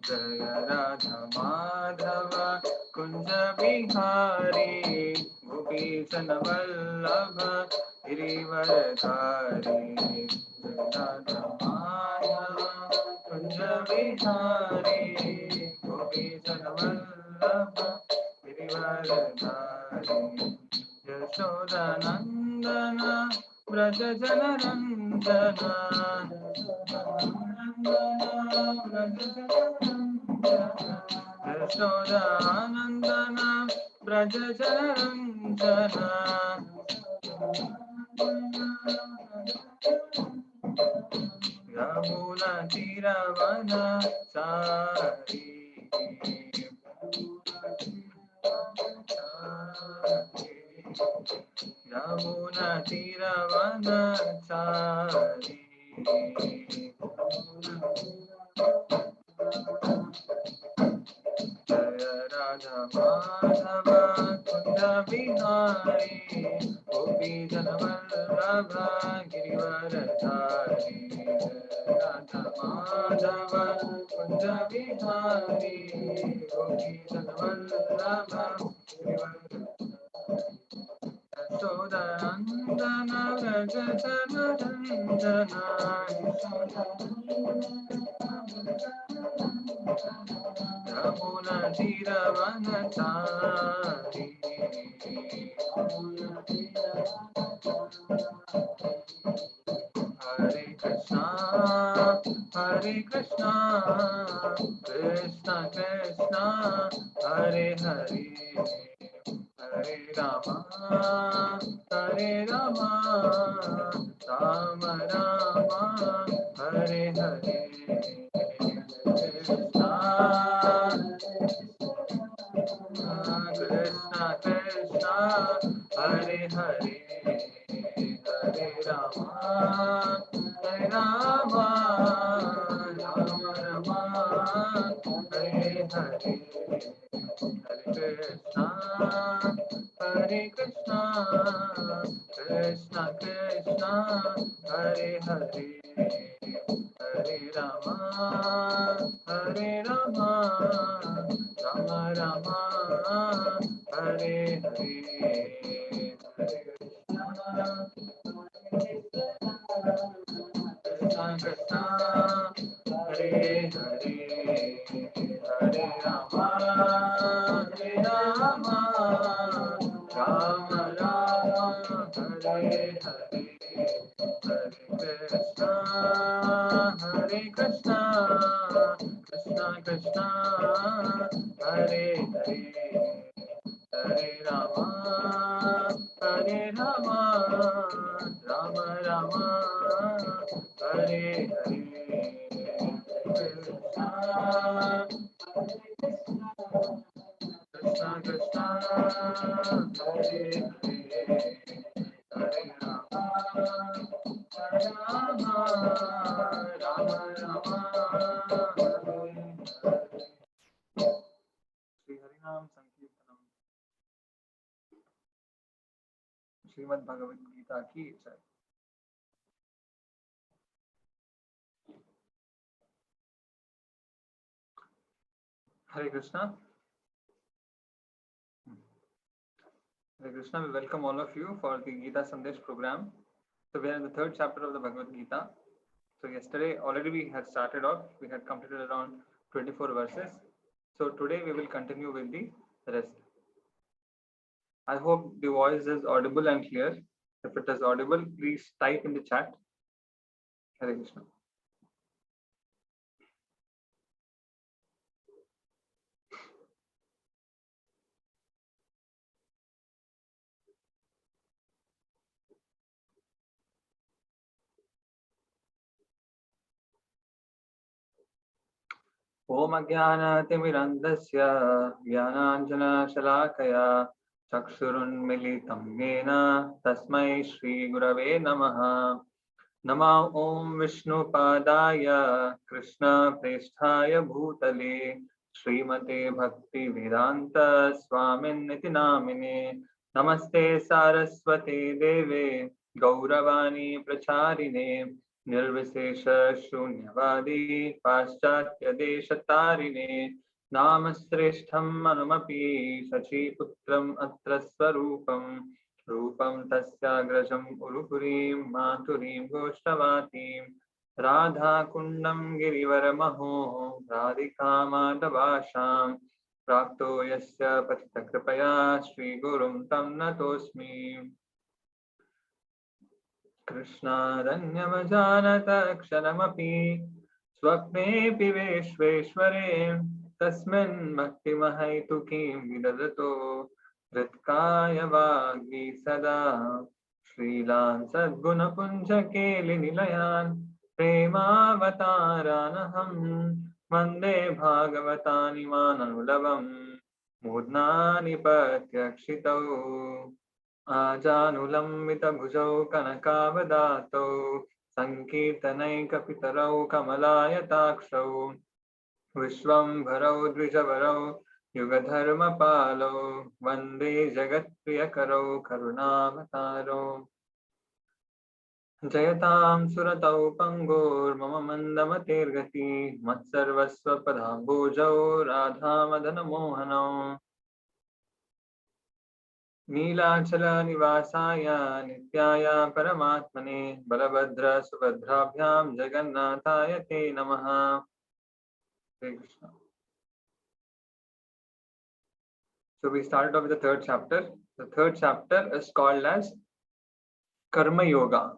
जय राधा माधव कुंज बिहारी गोपीजन वल्लभ गिरिवरधारी। जय राधा माधव कुंज बिहारी गोपीजन वल्लभ गिरिवरधारी। यशोदानंदन व्रज जनरंजना यशोदानंदन व्रज जनरंजना यमुना तीरवन सारी। यमुना तीरवन सारी। जय राधा माधव कुंज बिहारी गोपीजन वल्लभ गिरिवरधारी। जय राधा माधव कुंज बिहारी गोपीजन वल्लभ गिरिवरधारी। यशोदानंदन व्रज जनरंजना यमुना तीरवन सारी। हरे कृष्णा कृष्णा कृष्णा हरे हरे हरे रामा राम रामा हरे हरे। कृष्णा कृष्णा हरे हरे हरे रामा राम रामा हरे हरे। हरे कृष्णा कृष्णा कृष्णा हरे हरे हरे रामा राम रामा हरे हरे। कृष्णा कृष्णा हरे हरे हरे रामा राम हरे हरे। हरे कृष्णा कृष्णा कृष्णा हरे हरे हरे रामा राम हरे हरे। कृष्णा कृष्णा हरे हरे हरे रामा राम श्री हरिनाम संकीर्तनम। श्रीमद् भगवद गीता की जय। Hare Krishna. Hare Krishna, we welcome all of you for the Gita Sandesh program. So we are in the third chapter of the Bhagavad Gita. So yesterday already we had started off, we had completed around 24 verses. So today we will continue with the rest. I hope the voice is audible and clear. If it is audible, please type in the chat. Hare Krishna. ओम अज्ञानतिमिरन्धस्य ज्ञानाञ्जनशलाकया चक्षुरुन्मिलितं येन तस्मै श्रीगुरवे नमः। नमो ओम विष्णुपादाय कृष्णप्रेष्ठाय भूतले श्रीमते भक्तिवेदान्त स्वामिन्निति नामिने। नमस्ते सारस्वते देवे गौरवाणी प्रचारिणे निर्विशेष शून्यवादी पाश्चात्यदेशतारिणे नामश्रेष्ठम् अनुमपि शचीपुत्रम् अत्र स्वरूपम् रूपं तस्याग्रजम् उरुपुरीं मातुरीं गोष्ठवातीं राधाकुण्डं गिरिवरमहो राधिकामाधवाशां प्राप्तो यस्य पतितकृपया श्रीगुरुं तं नतोऽस्मि कृष्णादन्यमजानत क्षणमपि स्वप्नेऽपि विश्वेश्वरे तस्मिन् भक्तिमहैतुकीं विदधतो हृत्काय वाग्मी सदा श्रीलान् सद्गुणपुञ्जकेलिनिलयान् प्रेमावतारानहं वन्दे भागवतानिमाननुलवम् मूर्ध्ना निपत्यक्षितौ आजानुलम्बितभुजौ कनकावदातौ सङ्कीर्तनैकपितरौ कमलायताक्षौ विश्वम्भरौ द्विजवरौ युगधर्मपालौ वन्दे जगत्प्रियकरौ करुणावतारौ जयतां सुरतौ पङ्गोर्मम मन्दमतेर्गति मत्सर्वस्वपदाम्बोजौ राधामदनमोहनौ नीलाचलनिवासाय नित्याय परमात्मने बलभद्र सुभद्राभ्यां जगन्नाथाय ते नमः। Hare Krishna. So we started off with the third chapter. The third chapter is called as Karma Yoga.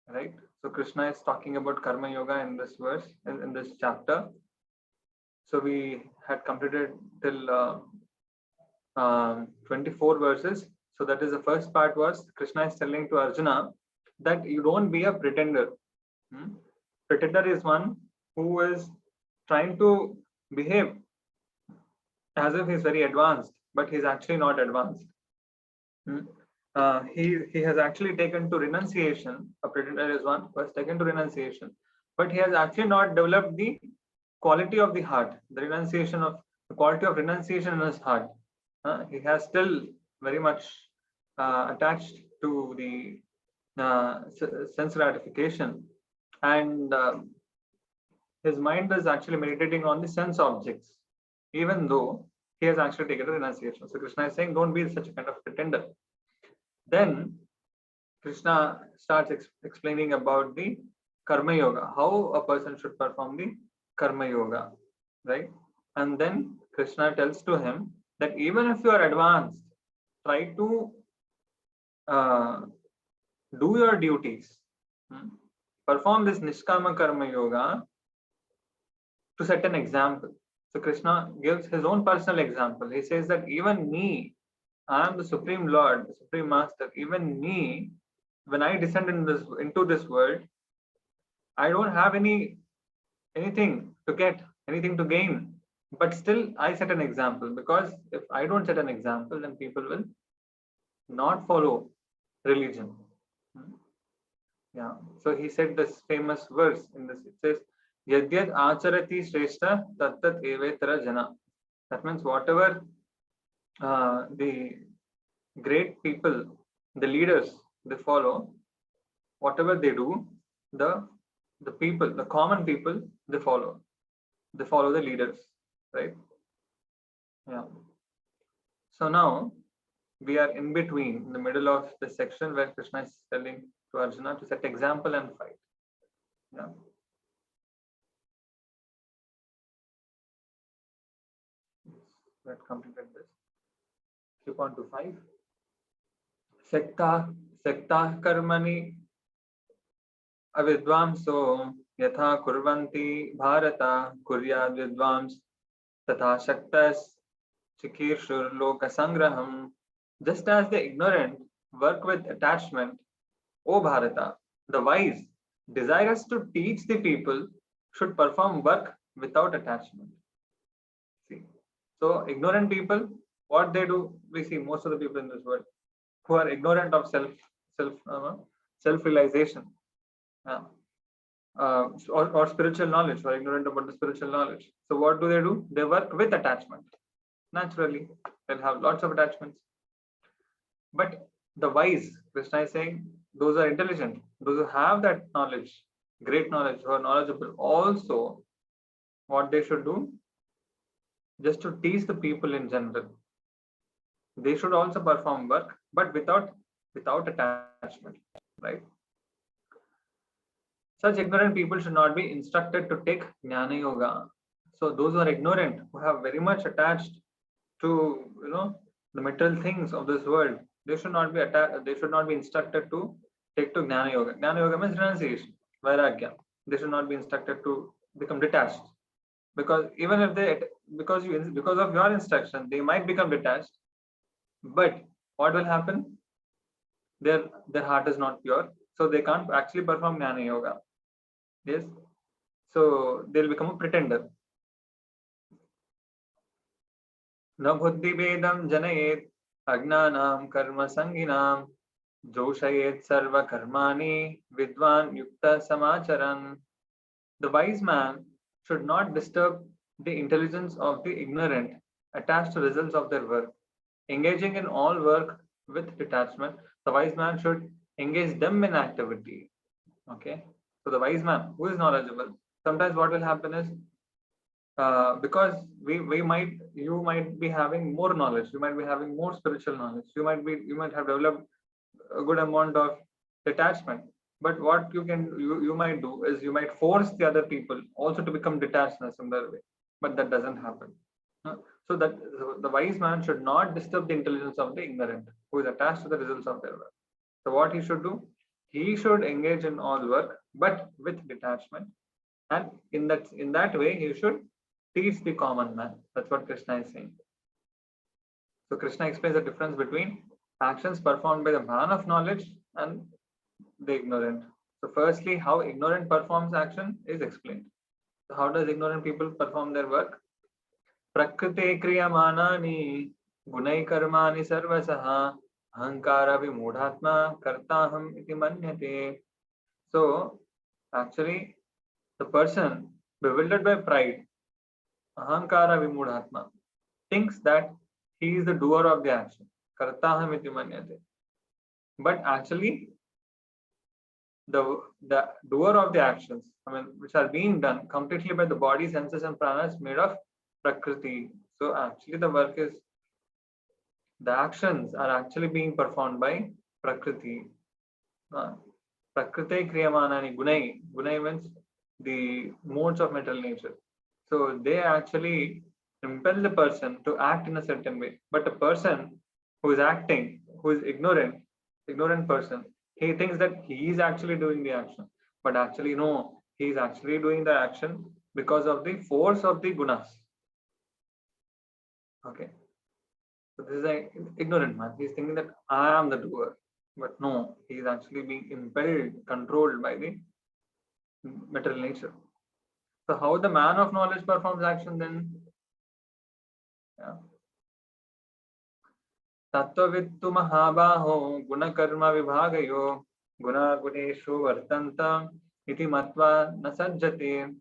Right? So Krishna is talking about Karma Yoga in this verse, in this chapter. So we had completed till 24 verses. So that is the first part was Krishna is telling to Arjuna that you don't be a pretender. Pretender is one who is trying to behave as if he's very advanced, but he's actually not advanced. He has actually taken to renunciation. A pretender is one who has taken to renunciation, but he has actually not developed the quality of the heart, the quality of renunciation in his heart. He has still very much attached to the sense gratification, and his mind is actually meditating on the sense objects, even though he has actually taken a renunciation. So Krishna is saying, don't be such a kind of pretender. Then Krishna starts explaining about the Karma Yoga, how a person should perform the Karma Yoga, right? And then Krishna tells to him that even if you are advanced, try to do your duties, perform this Nishkama Karma Yoga to set an example. So Krishna gives his own personal example. He says that even me, I am the Supreme Lord, the Supreme Master. Even me, when I descend into this world, I don't have anything to get, anything to gain. But still, I set an example, because if I don't set an example, then people will not follow religion. Yeah. So he said this famous verse in this. It says, "Yadyad acharati shrestha tattat evetara jana." That means whatever the great people, the leaders, they follow, whatever they do, the people, the common people, they follow the leaders, right? Yeah. So now we are in between, in the middle of the section where Krishna is telling to Arjuna to set example and fight. Yeah. Let's completed this. Keep on to 5. Sektah karmani avidvamso yatha kurvanti bharata kuryad vidvams tatha shaktas chikirshur loka sangraham. Just as the ignorant work with attachment, O Bharata, the wise, desirous to teach the people, should perform work without attachment. See, so ignorant people, what they do, we see most of the people in this world who are ignorant of self-realization, or spiritual knowledge, or ignorant about the spiritual knowledge. So what do? They work with attachment. Naturally, they'll have lots of attachments. But the wise, Krishna is saying, those are intelligent, those who have that knowledge, great knowledge, who are knowledgeable, also what they should do, just to teach the people in general. They should also perform work, but without attachment, right? Such ignorant people should not be instructed to take Jnana Yoga. So those who are ignorant, who have very much attached to the material things of this world, they should not be they should not be instructed to take to Jnana Yoga. Jnana Yoga means renunciation, vairagya. They should not be instructed to become detached, because even if they, because of your instruction, they might become detached. But what will happen? Their heart is not pure, so they can't actually perform Jnana Yoga. Yes, so they'll become a pretender. न बुद्धिभेदं जनयेत् अज्ञानां कर्म संगिनां जोषयेत् सर्वकर्माणि विद्वान् युक्तः समाचरन्. The wise man should not disturb the intelligence of the ignorant attached to results of their work. Engaging in all work with detachment, the wise man should engage them in activity. Okay, so the wise man who is knowledgeable, sometimes what will happen is, because you might be having more knowledge, you might be having more spiritual knowledge, you might have developed a good amount of detachment. But what you might do is, you might force the other people also to become detached in a similar way, but that doesn't happen. So that the wise man should not disturb the intelligence of the ignorant who is attached to the results of their work. So what he should do, he should engage in all work but with detachment, and in that way he should teach the common man. That's what Krishna is saying. So Krishna explains the difference between actions performed by the man of knowledge and the ignorant. So firstly, how ignorant performs action is explained. So how does ignorant people perform their work? Prakrite kriyamanani gunai karmani sarvasaha ahankara vimudhatma kartaham iti manyate. So actually, the person bewildered by pride, ahankara vimudhatma, thinks that he is the doer of the action, kartaham iti manyate. But actually, the doer of the actions, which are being done completely by the body, senses, and prana, is made of prakriti. So actually, the actions are actually being performed by prakriti. Prakriti kriyamanani gunai. Gunai means the modes of mental nature. So they actually impel the person to act in a certain way. But a person who is acting, who is ignorant person, he thinks that he is actually doing the action. But actually, no, he is actually doing the action because of the force of the gunas. Okay. So this is an ignorant man. He's thinking that I am the doer. But no, he is actually being impelled, controlled by the material nature. So how the man of knowledge performs action then? Yeah. Tattvittu mahabaho gunakarma vibhagayo guna guneshu vartanta iti matva nasajjate.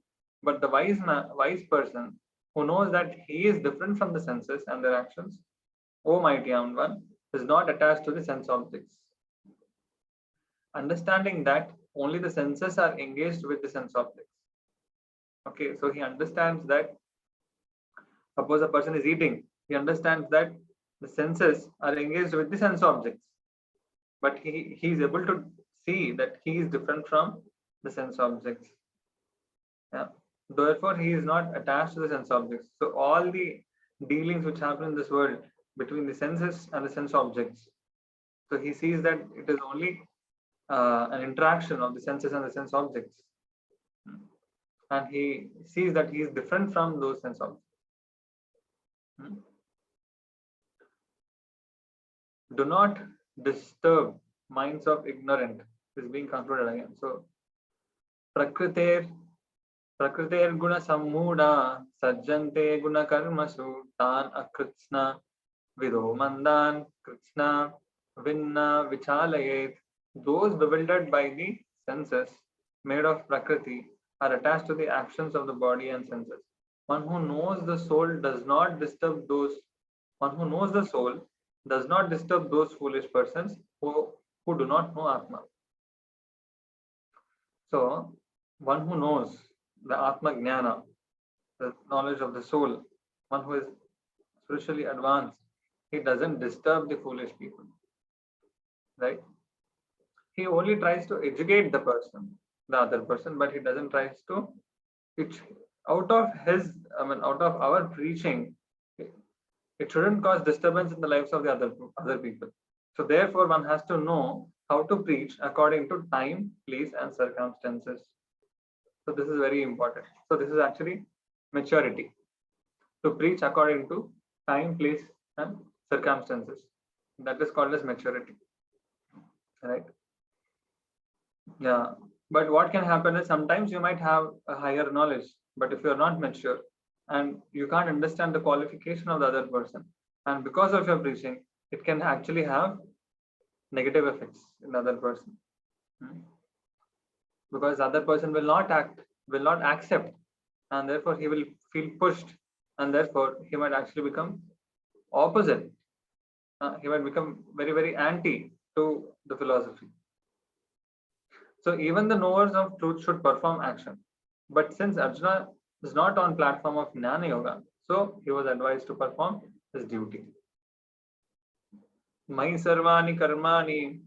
But the wise person who knows that he is different from the senses and their actions, O mighty armed one, is not attached to the sense objects. Understanding that only the senses are engaged with the sense objects. Okay, so he understands that, suppose a person is eating, he understands that the senses are engaged with the sense objects, but he is able to see that he is different from the sense objects. Yeah. Therefore, he is not attached to the sense objects. So all the dealings which happen in this world between the senses and the sense objects, so he sees that it is only an interaction of the senses and the sense objects, and he sees that he is different from those sense objects. Do not disturb minds of ignorant is being concluded again. So prakriter guna sammuda sajjante guna karmasu tan akritsna vido mandan kritsna vinna vichalayet. Those bewildered by the senses made of prakriti are attached to the actions of the body and senses. One who knows the soul does not disturb those. One who knows the soul does not disturb those foolish persons who do not know Atma. So one who knows the Atma Jnana, the knowledge of the soul, one who is spiritually advanced, he doesn't disturb the foolish people, right? He only tries to educate the other person, but he doesn't tries to. It out of out of our preaching, it shouldn't cause disturbance in the lives of the other people. So therefore, one has to know how to preach according to time, place, and circumstances. So this is very important. So this is actually maturity, to preach according to time, place, and circumstances. That is called as maturity, right? Yeah. But what can happen is sometimes you might have a higher knowledge, but if you're not mature and you can't understand the qualification of the other person, and because of your preaching, it can actually have negative effects in the other person. Because the other person will not accept, and therefore he will feel pushed, and therefore he might actually become opposite. He might become very, very anti to the philosophy. So even the knowers of truth should perform action. But since Arjuna is not on platform of Jnana Yoga, so he was advised to perform his duty. Mai sarvani karmani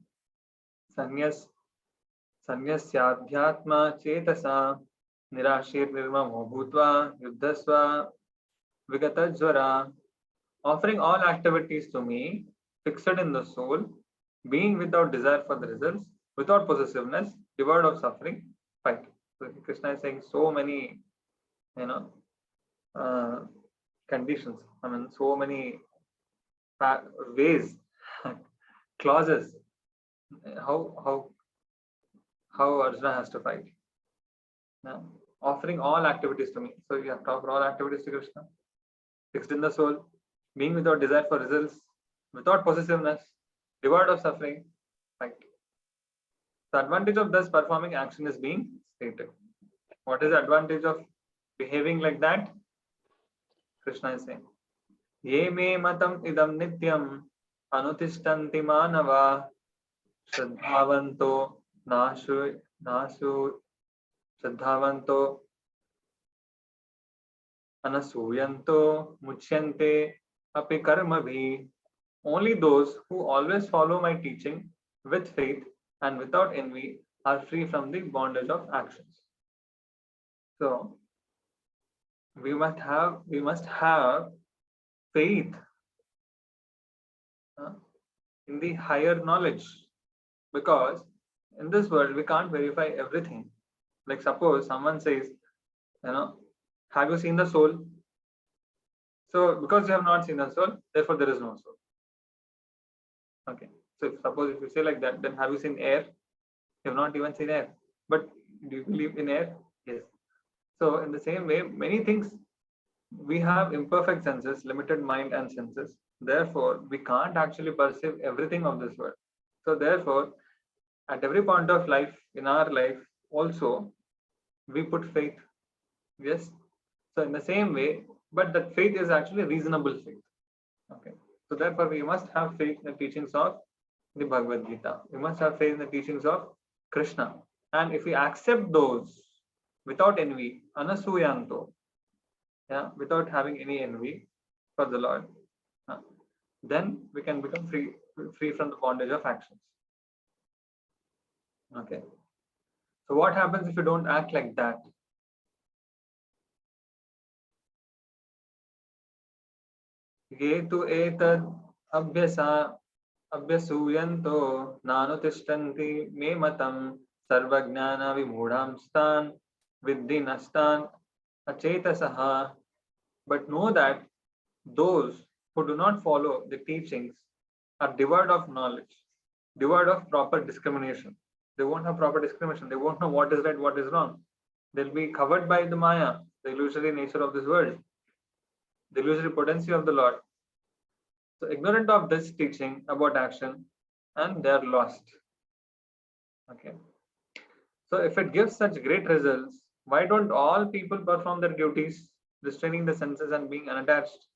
sanyasyaadhyatma chetasa nirashir nirmamo bhutva yuddhasva vigatajvara, offering all activities to me, fixed in the soul, being without desire for the results, without possessiveness, devoid of suffering, fight. So Krishna is saying so many, conditions. So many ways, clauses. How Arjuna has to fight. Yeah. Offering all activities to me. So you have to offer all activities to Krishna, fixed in the soul, being without desire for results, without possessiveness, devoid of suffering, fight. The advantage of thus performing action is being stated. What is the advantage of behaving like that? Krishna is saying, Ye me matam idam nityam anutishtanti manava shraddhavanto nasu shraddhavanto anasuyanto muchyante api karmabhi. Only those who always follow my teaching with faith and without envy are free from the bondage of actions. So we must have faith in the higher knowledge, because in this world we can't verify everything. Like suppose someone says, have you seen the soul? So because you have not seen the soul, therefore there is no soul. Okay. So suppose if you say like that, then have you seen air? You have not even seen air. But do you believe in air? Yes. So in the same way, many things, we have imperfect senses, limited mind and senses. Therefore, we can't actually perceive everything of this world. So therefore, at every point of life, in our life also, we put faith. Yes. So in the same way, but that faith is actually reasonable faith. Okay. So therefore, we must have faith in the teachings of the Bhagavad Gita. We must have faith in the teachings of Krishna. And if we accept those without envy, anasuyanto, without having any envy for the Lord, then we can become free from the bondage of actions. Okay. So what happens if you don't act like that? Ye tu etad abhyasuyanto nanutishtanti me matam sarvajnana vimudham stan viddhi nastan achetasaha. But know that those who do not follow the teachings are devoid of knowledge, devoid of proper discrimination. They won't have proper discrimination. They won't know what is right, what is wrong. They'll be covered by the Maya, the illusory nature of this world, the illusory potency of the Lord. So ignorant of this teaching about action, and they are lost. Okay. So if it gives such great results, why don't all people perform their duties, restraining the senses and being unattached?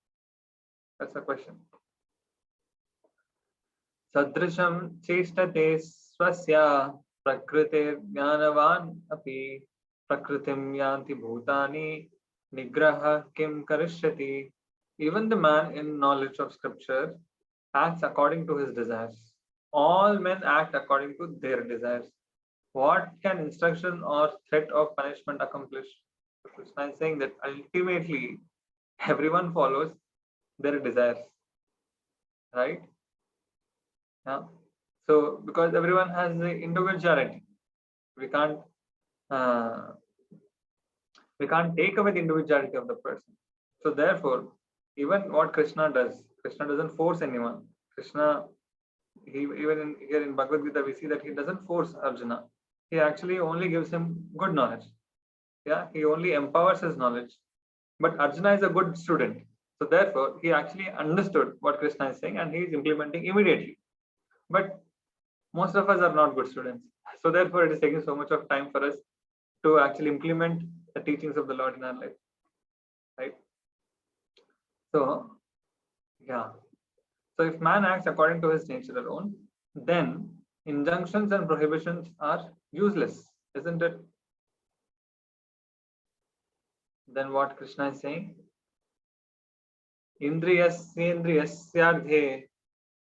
That's the question. Sadrisham chestate swasya Prakrite Jnanavan api Prakritim Yanti Bhutani Nigraha Kim Karishyati. Even the man in knowledge of scripture acts according to his desires. All men act according to their desires. What can instruction or threat of punishment accomplish? Krishna is saying that ultimately everyone follows their desires, right? Yeah. So because everyone has the individuality, we can't uh, we can't take away the individuality of the person. So therefore, even what Krishna does, Krishna doesn't force anyone. Krishna, here in Bhagavad Gita, we see that he doesn't force Arjuna. He actually only gives him good knowledge. Yeah, he only empowers his knowledge. But Arjuna is a good student. So therefore, he actually understood what Krishna is saying and he is implementing immediately. But most of us are not good students. So therefore, it is taking so much of time for us to actually implement the teachings of the Lord in our life. Right? So, yeah. So if man acts according to his nature alone, then injunctions and prohibitions are useless, isn't it? Then what Krishna is saying? Indriyasyendriyasyardhe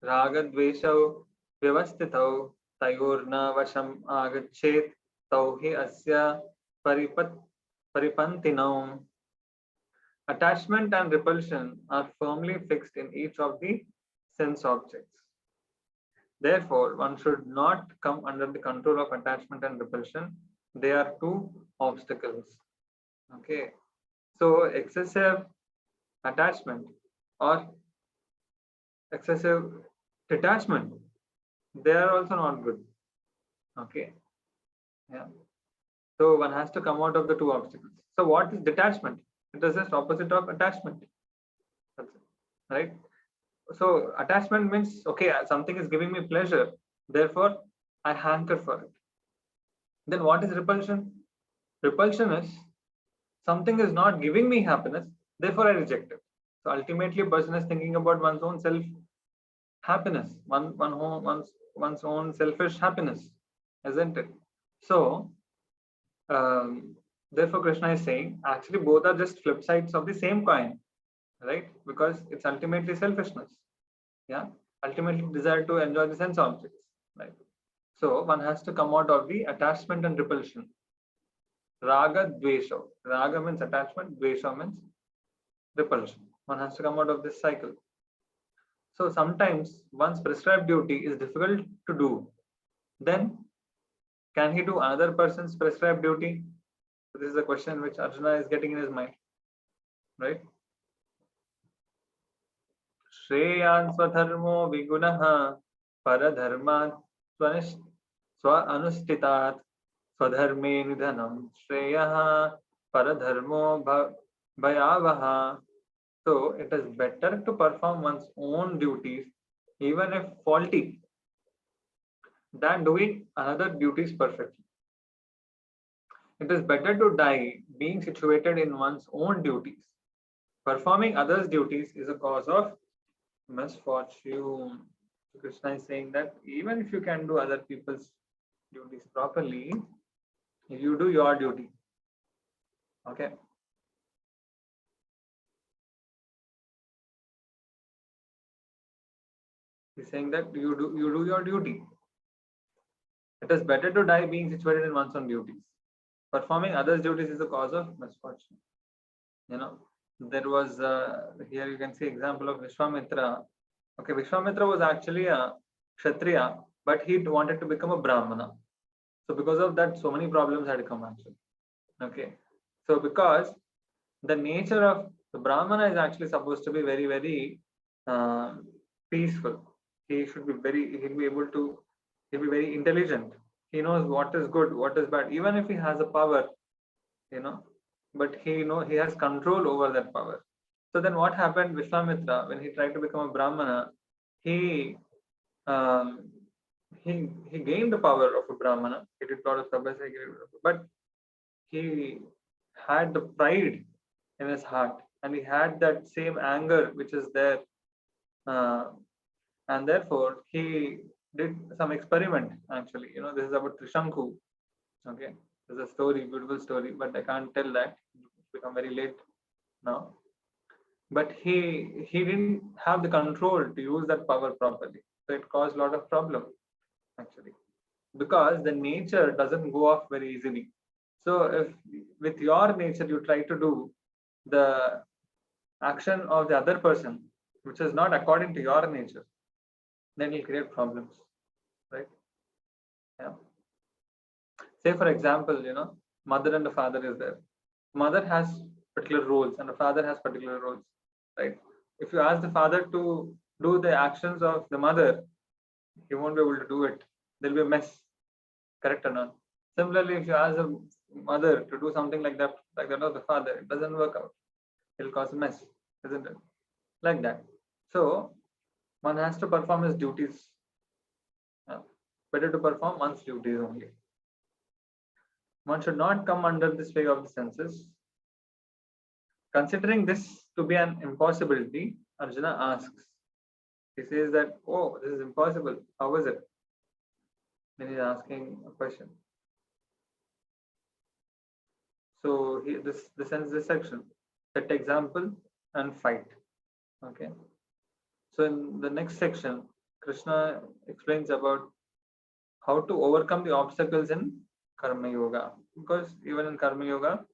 ragadveshau vyavastitau tayorna vasham agachet tauhi asya paripantinam. Attachment and repulsion are firmly fixed in each of the sense objects. Therefore, one should not come under the control of attachment and repulsion. They are two obstacles. Okay. So excessive attachment or excessive detachment, they are also not good. Okay. Yeah. So one has to come out of the two obstacles. So what is detachment? It is just opposite of attachment. That's it. Right? So attachment means, okay, something is giving me pleasure, therefore I hanker for it. Then what is repulsion? Repulsion is something is not giving me happiness, therefore I reject it. So ultimately, a person is thinking about one's own self happiness, one's own selfish happiness, isn't it? So therefore, Krishna is saying actually both are just flip sides of the same coin, right? Because it's ultimately selfishness. Yeah, ultimately desire to enjoy the sense objects, right? So one has to come out of the attachment and repulsion. Raga, dvesha. Raga means attachment, dvesha means repulsion. One has to come out of this cycle. So sometimes one's prescribed duty is difficult to do. Then can he do another person's prescribed duty? So this is a question which Arjuna is getting in his mind, right? Shreyan swadharmo vigunaha paradharman swa anustitat swadharme nidhanam shreyaha paradharmo bhayavaha. So it is better to perform one's own duties, even if faulty, than doing another duties perfectly. It is better to die being situated in one's own duties. Performing others' duties is a cause of misfortune. Krishna is saying that even if you can do other people's duties properly, if you do your duty, okay. He's saying that you do your duty. It is better to die being situated in one's own duties. Performing others' duties is a cause of misfortune. You know, there was here you can see example of Vishwamitra. Okay, Vishwamitra was actually a Kshatriya, but he wanted to become a Brahmana. So because of that, so many problems had come actually. Okay, so because the nature of the Brahmana is actually supposed to be very, very peaceful. He should be he'll be very intelligent. He knows what is good, what is bad, even if he has a power, you know, but he has control over that power. So then what happened, Vishwamitra, when he tried to become a Brahmana, he um, he gained the power of a Brahmana. He did a lot of tapasya, but he had the pride in his heart, and he had that same anger which is there, uh, and therefore he did some experiment actually. This is about Trishanku. Okay, there's a story, beautiful story, but I can't tell that. It's become very late now. But he didn't have the control to use that power properly, so it caused a lot of problem actually, because the nature doesn't go off very easily. So if with your nature you try to do the action of the other person, which is not according to your nature, then you'll create problems, right? Yeah. Say for example, mother and the father is there. Mother has particular roles and the father has particular roles, right? If you ask the father to do the actions of the mother, he won't be able to do it. There'll be a mess, correct or not? Similarly, if you ask a mother to do something like that of the father, it doesn't work out. It'll cause a mess, isn't it? Like that. So one has to perform his duties. Yeah. Better to perform one's duties only. One should not come under the sway of the senses. Considering this to be an impossibility, Arjuna asks. He says that, oh, this is impossible. How is it? Then he's asking a question. So this ends this section. Set example and fight. Okay. So in the next section, Krishna explains about how to overcome the obstacles in Karma Yoga. Because even in Karma Yoga,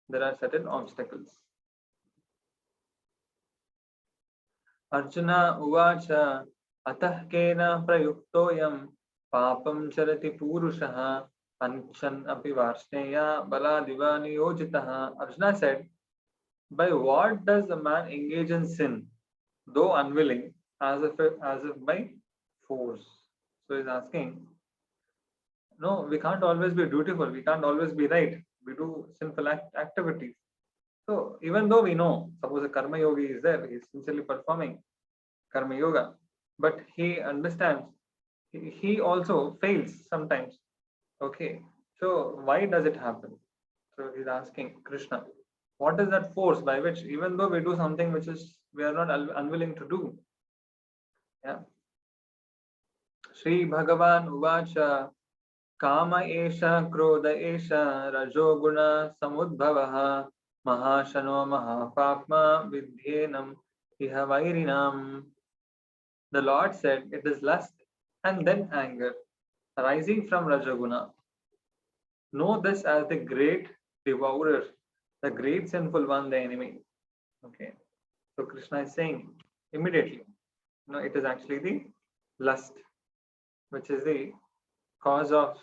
there are certain obstacles. Arjuna uvacha atah kena prayuktoyam papam charati purushaha panchan api varshneya baladiva niyojitaha. Arjuna said, by what does a man engage in sin, though unwilling, as if by force? So he's asking, no, we can't always be dutiful, we can't always be right. We do sinful activities. So even though we know, suppose a karma yogi is there, he's sincerely performing karma yoga, but he understands he also fails sometimes. Okay, so why does it happen? So he's asking Krishna, what is that force by which, even though we do something which is we are not unwilling to do? Yeah. Sri Bhagavan Uvacha Kama Esha Krodha Esha Rajoguna Samudbhavaha Mahashano Mahapapma Vidyenam Ihavairinam. The Lord said, it is lust and then anger arising from Rajoguna. Know this as the great devourer, the great sinful one, the enemy. Okay. So Krishna is saying immediately, it is actually the lust, which is the cause of,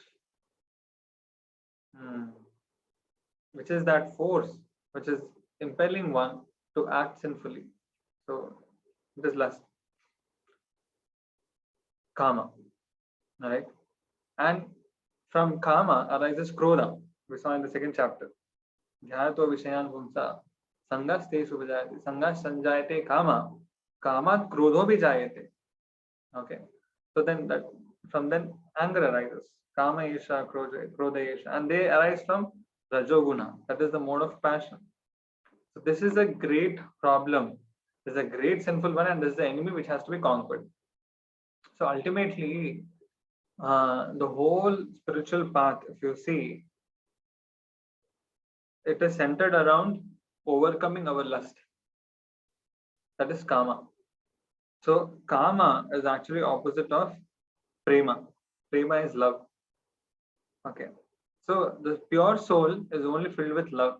which is that force which is impelling one to act sinfully. So it is lust, kama, right? And from kama arises krodha. We saw in the second chapter. Dhyato vishayan pumsa sangas te subhajayate sangas sanjayate kama kamat krodho bhi jayate. Okay. So then that from then anger arises. Kama isha, krodha isha, and they arise from rajoguna. That is the mode of passion. So this is a great problem. This is a great sinful one, and this is the enemy which has to be conquered. So ultimately, the whole spiritual path, if you see, it is centered around overcoming our lust. That is kama. So kama is actually opposite of prema. Prema is love. Okay. So the pure soul is only filled with love.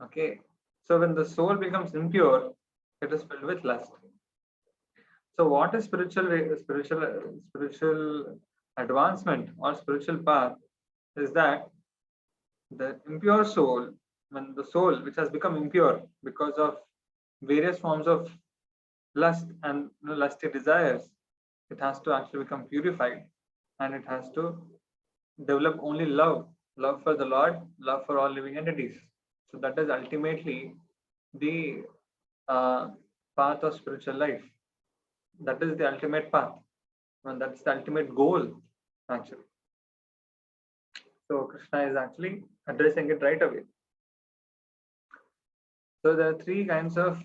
Okay. So when the soul becomes impure, it is filled with lust. So what is spiritual advancement or spiritual path is that the impure soul, when the soul which has become impure because of various forms of lust and lusty desires, it has to actually become purified, and it has to develop only love for the Lord, love for all living entities. So that is ultimately the path of spiritual life. That is the ultimate path, and that's the ultimate goal actually. So Krishna is actually addressing it right away. So there are three kinds of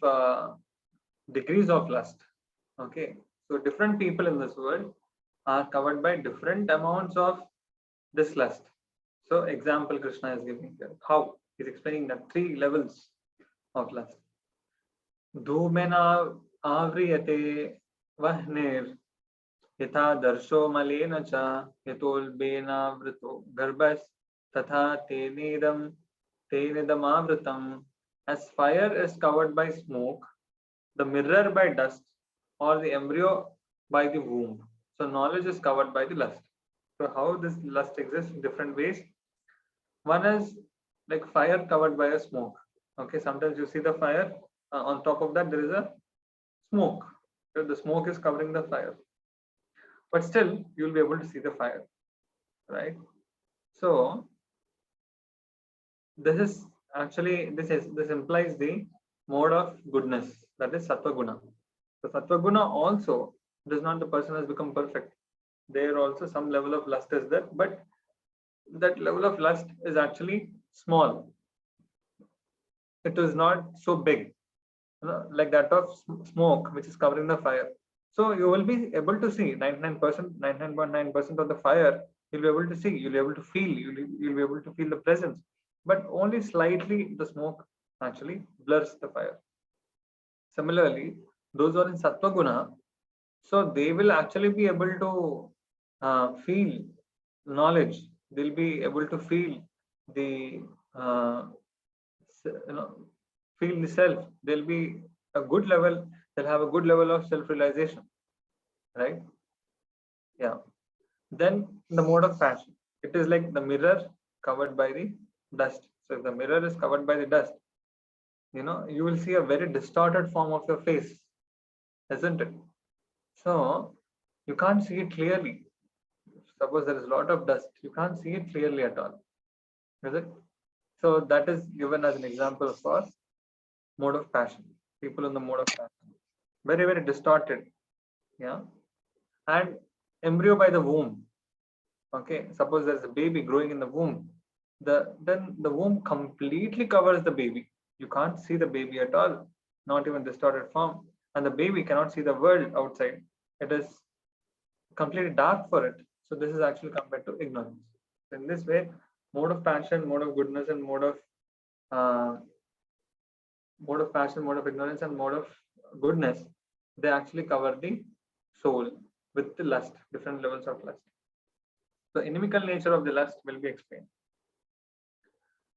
degrees of lust. Okay, so different people in this world are covered by different amounts of this lust. So example Krishna is giving here. How? He's explaining the 3 levels of lust. धूमेना आव्रियते वह्निर् यथा दर्शो मलेन च यतोल्बेनावृतो गर्भस् तथा तेनेदमावृतम्. As fire is covered by smoke, the mirror by dust, or the embryo by the womb. So knowledge is covered by the lust. So how this lust exists in different ways. One is like fire covered by a smoke. Okay, sometimes you see the fire, on top of that there is a smoke. So the smoke is covering the fire, but still you'll be able to see the fire, right? So this is actually this implies the mode of goodness, that is sattva guna. So sattva guna also does not the person has become perfect. There also some level of lust is there, but that level of lust is actually small. It is not so big, like that of smoke which is covering the fire. So you will be able to see 99.9% of the fire. You'll be able to see. You'll be able to feel. You'll be able to feel the presence, but only slightly the smoke actually blurs the fire. Similarly, those who are in sattva guna, so they will actually be able to feel knowledge. They'll be able to feel the feel the self. They'll be a good level. They'll have a good level of self-realization, right? Yeah. Then the mode of passion. It is like the mirror covered by the dust. So if the mirror is covered by the dust, you will see a very distorted form of your face, isn't it? So you can't see it clearly. Suppose there is a lot of dust, you can't see it clearly at all, is it? So that is given as an example for mode of passion. People in the mode of passion, very very distorted, yeah. And embryo by the womb. Okay, suppose there is a baby growing in the womb, then the womb completely covers the baby. You can't see the baby at all, not even distorted form, and the baby cannot see the world outside. It is completely dark for it. So this is actually compared to ignorance. In this way, mode of passion, mode of goodness, and mode of passion, mode of ignorance, and mode of goodness, they actually cover the soul with the lust, different levels of lust. The inimical nature of the lust will be explained.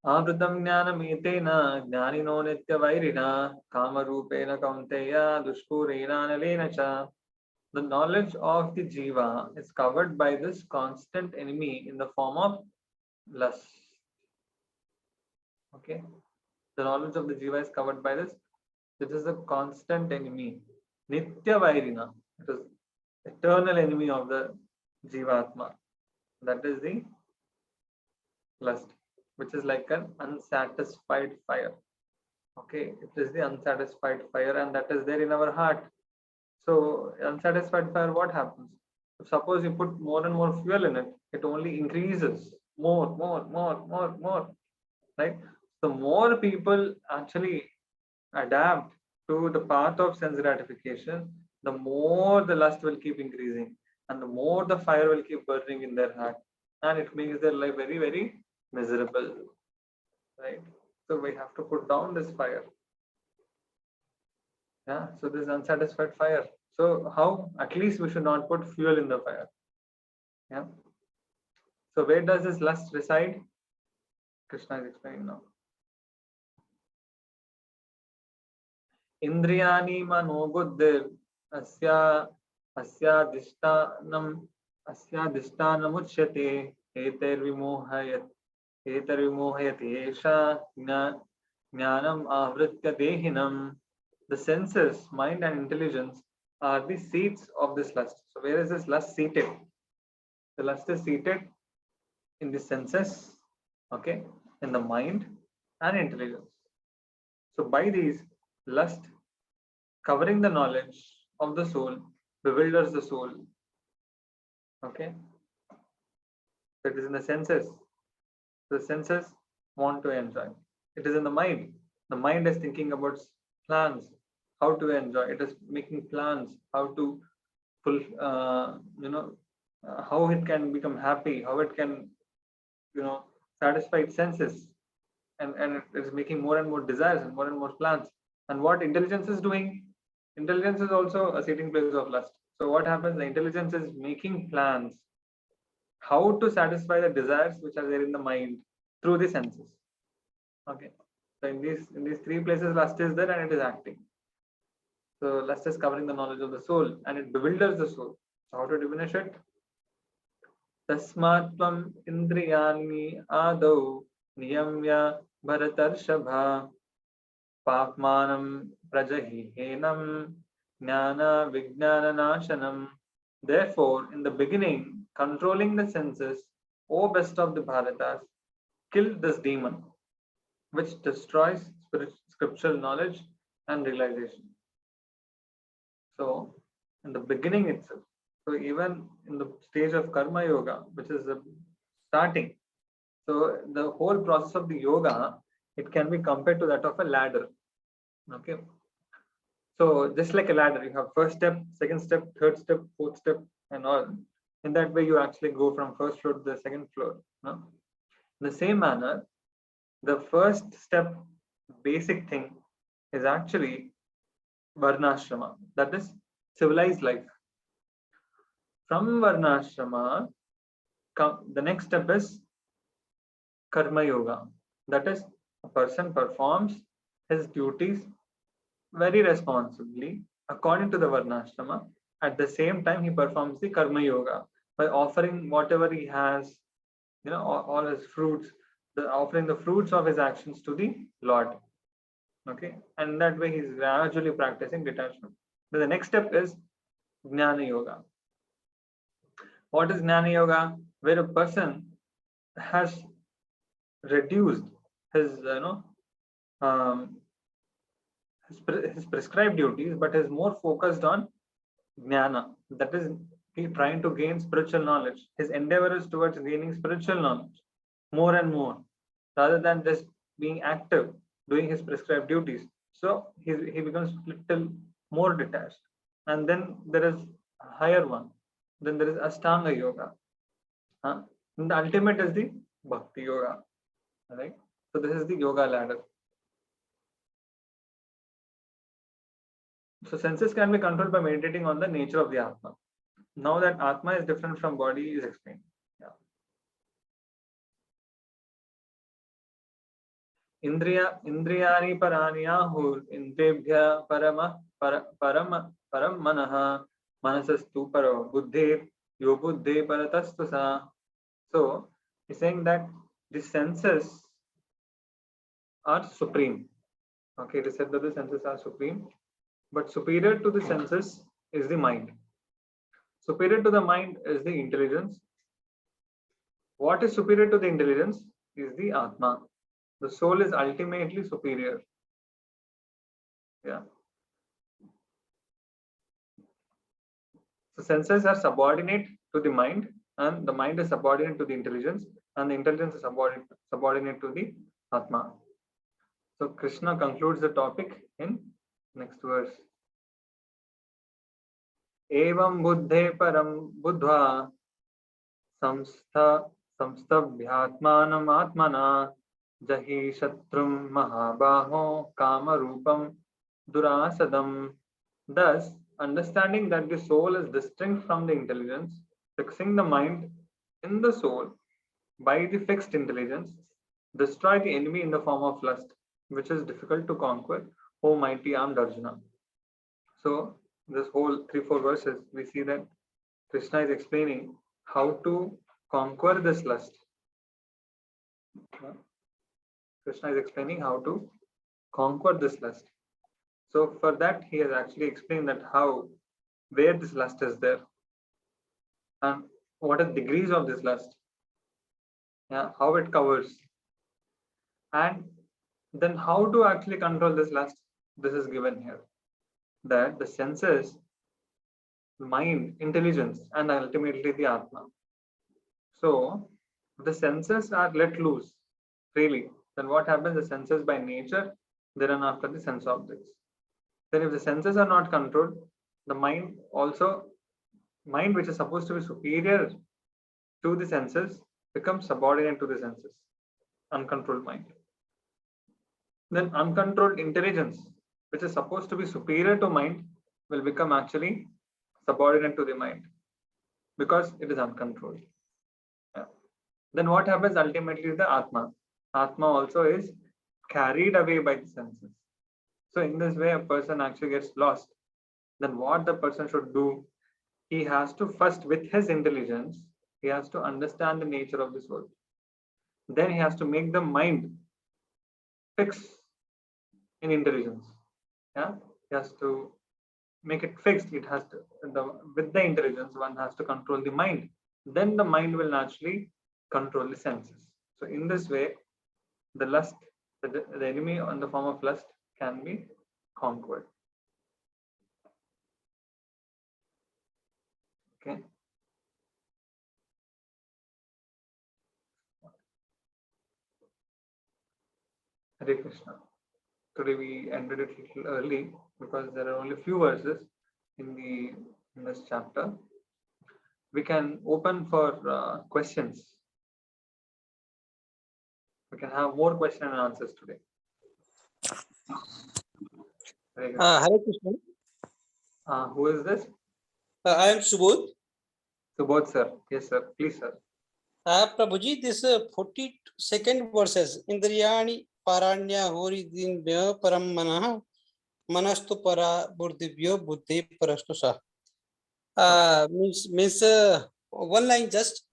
Avrutam jnanametena jnanino nityavairina kamarupena kaunteya dushpurena nalena cha. The knowledge of the jiva is covered by this constant enemy in the form of lust. Okay, the knowledge of the jiva is covered by this. This is a constant enemy, nitya vairina. It is eternal enemy of the jivatma. That is the lust, which is like an unsatisfied fire. Okay, it is the unsatisfied fire, and that is there in our heart. So unsatisfied fire, what happens? Suppose you put more and more fuel in it, it only increases more, right? The more people actually adapt to the path of sense gratification, the more the lust will keep increasing, and the more the fire will keep burning in their heart, and it makes their life very, very miserable, right? So we have to put down this fire. Yeah, so this unsatisfied fire. So how? At least we should not put fuel in the fire. Yeah. So where does this lust reside? Krishna is explaining now. Indriyani mano buddhir asyadishtanam uchyate etarvimohayati esha jnanam avritya dehinam. The senses, mind and intelligence are the seats of this lust. So where is this lust seated? The lust is seated in the senses, okay, in the mind and intelligence. So by these, lust covering the knowledge of the soul bewilders the soul. Okay. It is in the senses. The senses want to enjoy. It is in the mind. The mind is thinking about plans, how to enjoy. It is making plans, how to how it can become happy, how it can, satisfy its senses, and it is making more and more desires and more plans. And what intelligence is doing? Intelligence is also a seating place of lust. So what happens? The intelligence is making plans how to satisfy the desires which are there in the mind through the senses. Okay. So in these three places, lust is there and it is acting. So lust is covering the knowledge of the soul and it bewilders the soul. So how to diminish it? तस्मात्त्वम् इन्द्रियाणि आदौ नियम्य भरतर्षभा पाप्मानं प्रजहिहेनं ज्ञानविज्ञाननाशनम्. Therefore, in the beginning, controlling the senses, O best of the Bharatas, kill this demon, which destroys scriptural knowledge and realization. So, in the beginning itself, so even in the stage of Karma Yoga, which is the starting, so the whole process of the yoga, it can be compared to that of a ladder. Okay. So just like a ladder, you have first step, second step, third step, fourth step, and all. In that way, you actually go from first floor to the second floor. No? In the same manner, the first step, basic thing, is actually varnashrama, that is civilized life. From varnashrama, the next step is karma yoga, that is a person performs his duties very responsibly according to the varnashrama. At the same time, he performs the karma yoga by offering whatever he has, all his fruits, offering the fruits of his actions to the Lord. Okay, and that way he's gradually practicing detachment. Then the next step is Jnana Yoga. What is Jnana Yoga? Where a person has reduced his, his prescribed duties, but is more focused on Jnana. That is, he trying to gain spiritual knowledge. His endeavor is towards gaining spiritual knowledge more and more, rather than just being active, doing his prescribed duties. So he becomes little more detached. And then there is a higher one. Then there is Ashtanga Yoga. And the ultimate is the Bhakti Yoga. Right? So this is the yoga ladder. So senses can be controlled by meditating on the nature of the Atma. Now that Atma is different from body is explained. Yeah. Indriyani parani ahur indrebhya param manaha manasastu paro buddhi yo buddhi paratastu sa. So he's saying that the senses are supreme. Okay, it is said that the senses are supreme, but superior to the senses is the mind. Superior to the mind is the intelligence. What is superior to the intelligence is the Atma. The soul is ultimately superior. Yeah. So senses are subordinate to the mind, and the mind is subordinate to the intelligence, and the intelligence is subordinate to the Atma. So Krishna concludes the topic in next verse. Evam buddhe param buddha samstabhyatmanam atmana jahi shatrum mahabaho kamarupam durasadam. Thus, understanding that the soul is distinct from the intelligence, fixing the mind in the soul by the fixed intelligence, destroy the enemy in the form of lust, which is difficult to conquer, O mighty armed Arjuna. So, this whole 3-4 verses, we see that Krishna is explaining how to conquer this lust. Krishna is explaining how to conquer this lust. So for that, he has actually explained that where this lust is there, and what are the degrees of this lust, how it covers, and then how to actually control this lust. This is given here, that the senses, mind, intelligence, and ultimately the Atma. So the senses are let loose freely. Then what happens? The senses by nature, they run after the sense objects. Then if the senses are not controlled, the mind also mind which is supposed to be superior to the senses becomes subordinate to the senses. Uncontrolled mind. Then uncontrolled intelligence, which is supposed to be superior to mind, will become actually subordinate to the mind because it is uncontrolled. Yeah. Then what happens ultimately is the Atma. Atma also is carried away by the senses. So in this way, a person actually gets lost. Then what the person should do? He has to first, with his intelligence, he has to understand the nature of this world. Then he has to make the mind fix in intelligence. Yeah, he has to make it fixed. It has to with the intelligence, one has to control the mind. Then the mind will naturally control the senses. So in this way, the lust, the enemy on the form of lust can be conquered. Okay. Hare Krishna. Today we ended it a little early because there are only few verses in this chapter. We can open for questions. We can have more question and answers today. Hare Krishna. Who is this? I am Subodh. Subodh sir. Yes sir. Please sir. Prabhuji, this 42nd verses. Indriyani paranya hori din param manah manastu para buddhivyo buddhi parastu sa. Means one line just.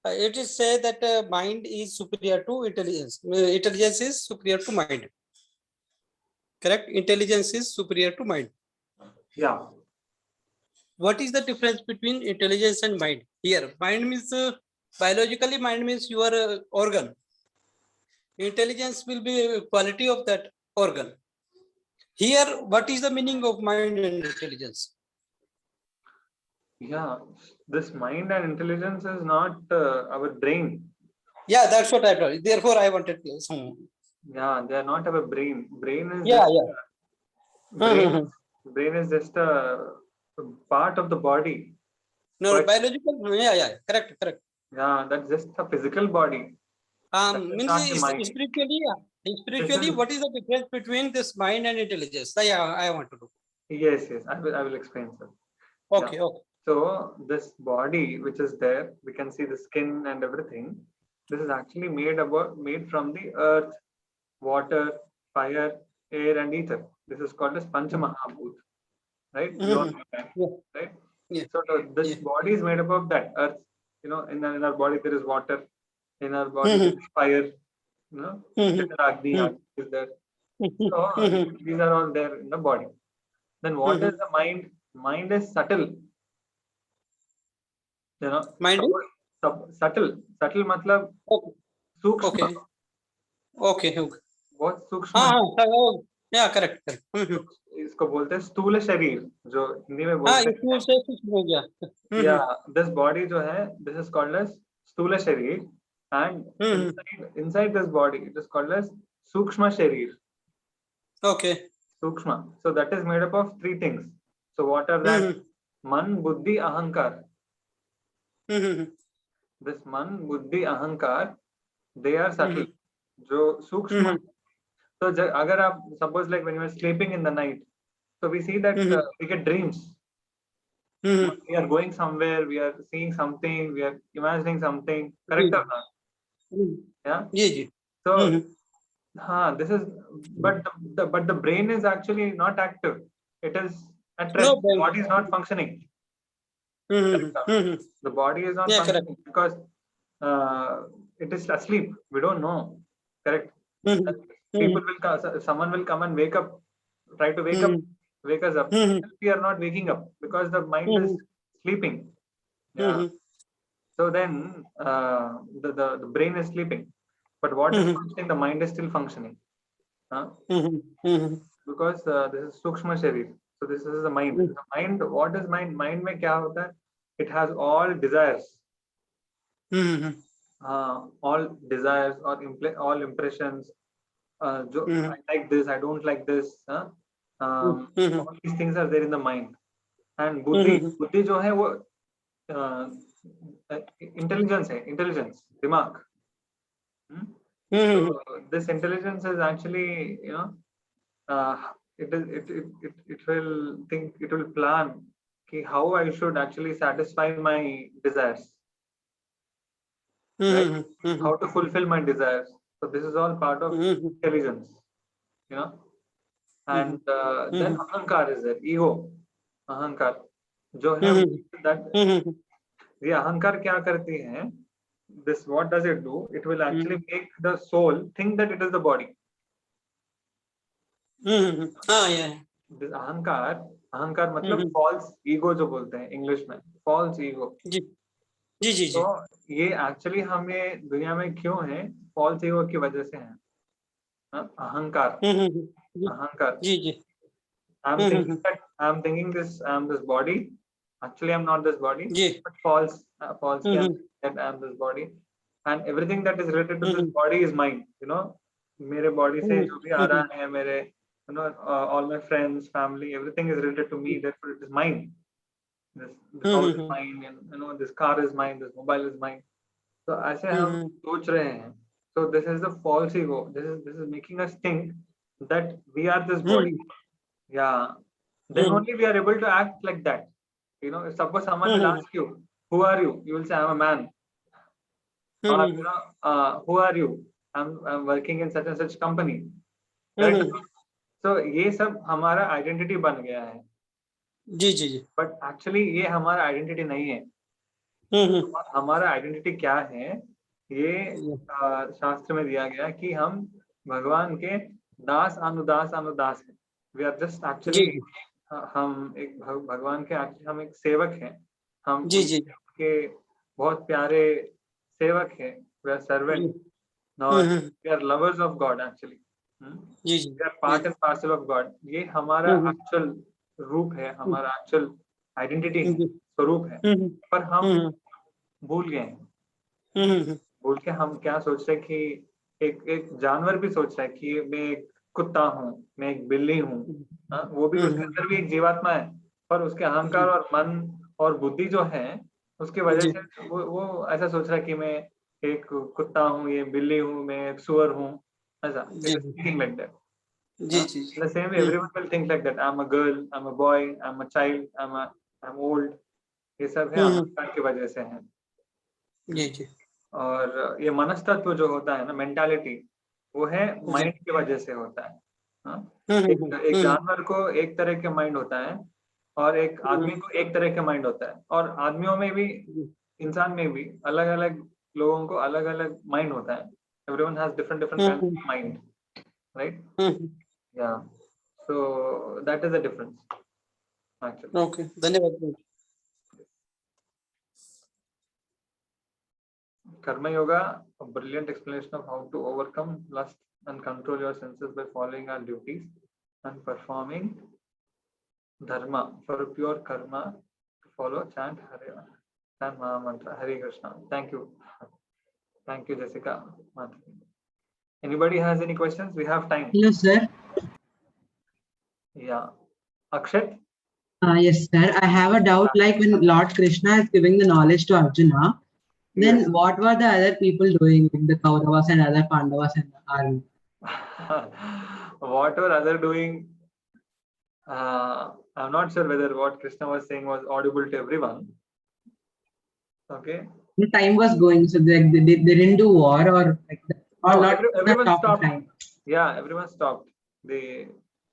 It is said that mind is superior to intelligence. Intelligence is superior to mind. Correct? Intelligence is superior to mind. Yeah. What is the difference between intelligence and mind? Here, mind means biologically, mind means your organ. Intelligence will be a quality of that organ. Here, what is the meaning of mind and intelligence? Yeah, this mind and intelligence is not our brain. Yeah, that's what I thought. Therefore, I wanted some. Yeah, they are not our brain. Brain is Yeah, just, yeah. brain is just a part of the body. No, But biological. Yeah, correct. yeah, that's just a physical body. That is Means not the mind. spiritually, what is the difference between this mind and intelligence? Yeah, I want to know. Yes, I will explain, sir. Okay, Yeah. okay. So this body which is there, we can see the skin and everything. This is actually made from the earth, water, fire, air, and ether. This is called as Panchamahabhut, right? You all know that, right? Yeah. So this body is made up of that earth. You know, in our body there is water. In our body there is fire. You know, Agni is there. So these are all there in the body. Then what is the mind? Mind is subtle. You know, Mind is subtle. Subtle matlab सूक्ष्म. Okay. बहुत सूक्ष्म है. Yeah, correct. इसको बोलते हैं स्थूल शरीर, जो हिंदी में बोलते हैं. Yeah, this body जो है, this is called as स्थूल शरीर, and inside this body it is called as सूक्ष्म शरीर. Okay. सूक्ष्म. So that is made up of three things. So what are that? Man, buddhi, ahankar. This man, buddhi, ahankar, they are subtle. जो सूक्ष्म. So अगर आप suppose like when you are sleeping in the night, so we see that we get dreams. We are going somewhere, we are seeing something, we are imagining something. Correct or not? Yeah. So this is, but the brain is actually not active. It is at rest. The body is not functioning. The body is not functioning because it is asleep. We don't know. Correct. Someone will come and wake up, try to wake us up. We are not waking up because the mind is sleeping. Yeah. So then the brain is sleeping, but what is functioning? The mind is still functioning. Because this is Sukshma Sharir. So this is the mind. The mind, what is mind? Mind mein kya hota hai? It has all desires. All desires or all impressions. I like this, I don't like this. All these things are there in the mind. And buddhi jo hai, uh, intelligence है, intelligence, दिमाग. Mhm. So this intelligence is actually, uh, it will think, it will plan how I should actually satisfy my desires, right? Mhm. Mhm. How to fulfill my desires. So this is all part of Mhm. intelligence, you know. Mhm. And then Mhm. ahankar is there, ego, ahankar, जो है Mhm. that Mhm. ये अहंकार क्या करती है? This, what does it do? It will actually Mhm. make the soul think that it is the body. Mhm. Ah, yeah. This अहंकार, अहंकार मतलब Mhm. false ego जो बोलते हैं इंग्लिश में, false ego. जी जी जी तो जी ये एक्चुअली हमें दुनिया में क्यों है? false ego की वजह से है. अहंकार, हम्म, जी अहंकार. जी जी I'm thinking hmm, that I'm thinking this, I'm this body. Actually, I'm not this body, ji but false, false. I'm hmm, that I'm this body, and everything that is related to this hmm, body is mine. मेरे body से हम्म, जो भी आ हम्म, रहा है, मेरे, all my friends, family, everything is related to me. Therefore, it is mine. This house is hmm, mine, and this car is mine. This mobile is mine. तो ऐसे हम हम्म, सोच रहे हैं. So this is the false ego. This is making us think that we are this body. Hmm, Yeah. Then hmm, only we are able to act like that. If suppose someone will hmm, ask you, who are you? You will say, I'm a man. Or, hmm, who are you? I'm working in such and such company. Correct? Hmm, So ये सब हमारा identity बन गया है. जी जी जी but actually ये हमारा identity नहीं है. हम्म, हमारा आइडेंटिटी क्या है? ये हम्म, शास्त्र में दिया गया कि हम भगवान के दास अनुदास अनुदास हैं. वी आर जस्ट जी एक्चुअली, हम एक भगवान के actually हम एक सेवक हैं. हम जी जी उनके बहुत प्यारे सेवक हैं. वी आर जी सर्वेंट, और we are lovers of God actually. जी जी we are part and parcel of God. ये हमारा हम्म, एक्चुअल रूप है, हमारा एक्चुअल आइडेंटिटी है, जी स्वरूप है. हम्म, पर हम हम्म, भूल गए हैं. हम्म, बोल के हम क्या सोच रहे हैं कि एक एक जानवर भी सोच रहा है कि मैं एक कुत्ता हूँ, मैं एक बिल्ली हूँ. वो भी, उसके अंदर भी एक जीवात्मा है, पर उसके अहंकार जी और मन और बुद्धि जो है, उसकी वजह जी से वो ऐसा सोच रहा है कि मैं एक कुत्ता हूँ, ये बिल्ली हूँ, मैं एक सुअर हूँ. ऐसा इट जी इज थिंकिंग लाइक दैट. जी जी the same everyone will think like that. I am a girl, I am a boy, I am a child, I am old. ये सब है हम्म, अहंकार की वजह से है. जी जी और ये मनस्तत्व जो होता है ना, मेंटालिटी, वो है जी माइंड की वजह से होता है. हाँ? हम्म, एक हम्म, जानवर को एक तरह के माइंड होता है, और एक आदमी को एक तरह के माइंड होता है. और आदमियों में भी, इंसान में भी अलग अलग लोगों को अलग अलग माइंड होता है. Everyone has different different kind hmm, of mind, right? Hmm, yeah. So that is the difference actually. Okay धन्यवाद Karma Yoga, a brilliant explanation of how to overcome lust and control your senses by following our duties and performing dharma for pure karma. To follow, chant Hare, chant Maha Mantra, Hare Krishna. Thank you, Jessica. Anybody has any questions? We have time. Hello, sir. Yeah, Akshat. Yes, sir. I have a doubt. Like when Lord Krishna is giving the knowledge to Arjuna, Yes. then what were the other people doing, like the Kauravas and other Pandavas and the army? What were other doing? I'm not sure whether what Krishna was saying was audible to everyone. Okay. The time was going, so they didn't do war or like that, or No, Lord Krishna everyone stopped the stopped. time. Yeah, everyone stopped. They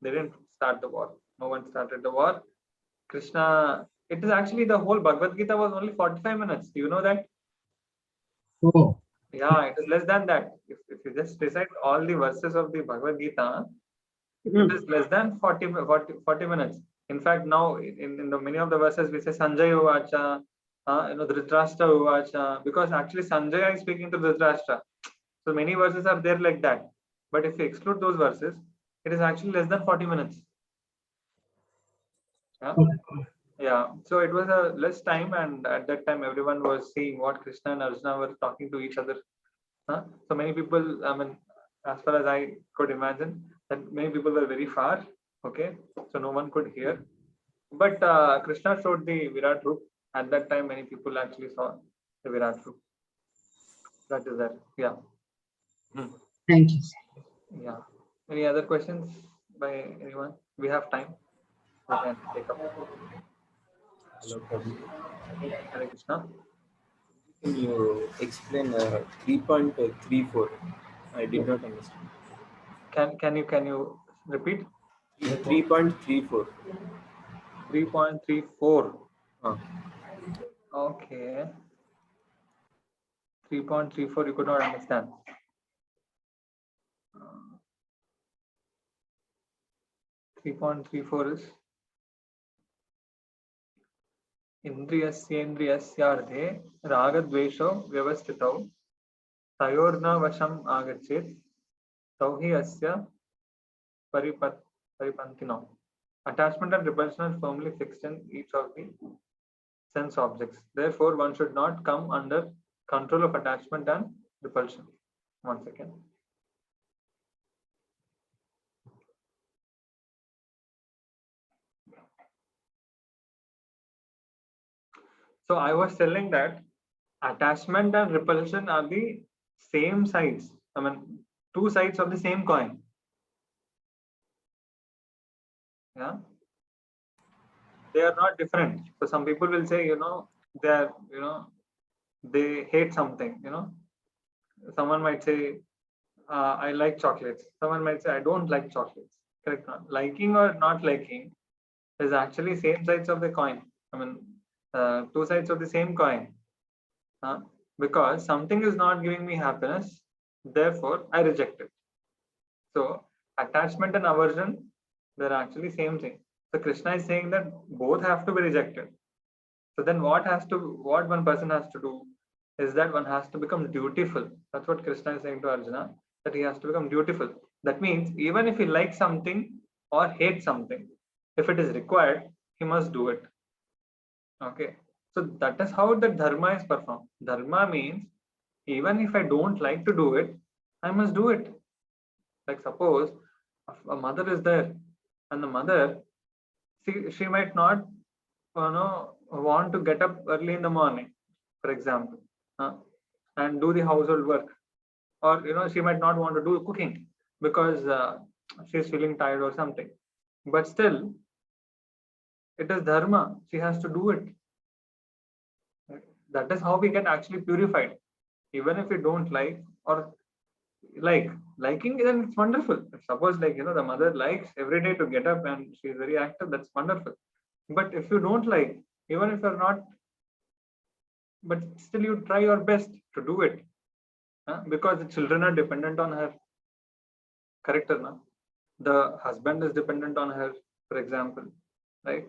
didn't start the war. No one started the war. Krishna. It is actually, the whole Bhagavad Gita was only 45 minutes. Do you know that? Oh, Yeah, it is less than that. If you just recite all the verses of the Bhagavad Gita, it is less than 40 minutes. In fact, now in the many of the verses we say Sanjay Uvacha, Dhritarashtra Uvacha, because actually Sanjay is speaking to Dhritarashtra. So many verses are there like that. But if you exclude those verses, it is actually less than 40 minutes. Yeah. Yeah. So it was a less time, and at that time everyone was seeing what Krishna and Arjuna were talking to each other. So many people, I mean, as far as I could imagine, that many people were very far. Okay. So no one could hear. But Krishna showed the Virat Roop. At that time, many people actually saw the Virat Roop. That is that. Yeah. Thank you. Yeah. Any other questions by anyone? We have time. We can take up. Hello, Prabhu. Hare Krishna. Can you explain 3.34? I did not understand. Can you repeat? 3.34. 3.34. Ah, Okay. 3.34 you could not understand. 3.34 is इन्द्रियस्येन्द्रियस्यार्धे रागद्वेषौ व्यवस्थितौ तयोर्न वशम् आगच्छेत् तौ हि अस्य परिपन्थिनौ. Attachment and repulsion are firmly fixed in each of the sense objects. Therefore, one should not come under control of attachment and repulsion. One second. So I was telling that attachment and repulsion are the same sides. I mean, two sides of the same coin. Yeah. They are not different. So some people will say, they are, they hate something, Someone might say, I like chocolates. Someone might say, I don't like chocolates. Correct? Liking or not liking is actually same sides of the coin. I mean, two sides of the same coin. Because something is not giving me happiness, therefore I reject it. So attachment and aversion, they're actually same thing. So Krishna is saying that both have to be rejected. So then what one person has to do is that one has to become dutiful. That's what Krishna is saying to Arjuna, that he has to become dutiful. That means even if he likes something or hates something, if it is required, he must do it. Okay. So that is how the dharma is performed. Dharma means even if I don't like to do it, I must do it. Like suppose a mother is there and the mother, she might not want to get up early in the morning, for example, and do the household work, or she might not want to do cooking because she's feeling tired or something, but still it is dharma, she has to do it. That is how we get actually purified. Even if we don't like or liking, then it's wonderful. Suppose the mother likes every day to get up and she's very active, that's wonderful. But if you don't like, even if you're not, but still you try your best to do it, because the children are dependent on her. Correct or not? The husband is dependent on her, for example, right?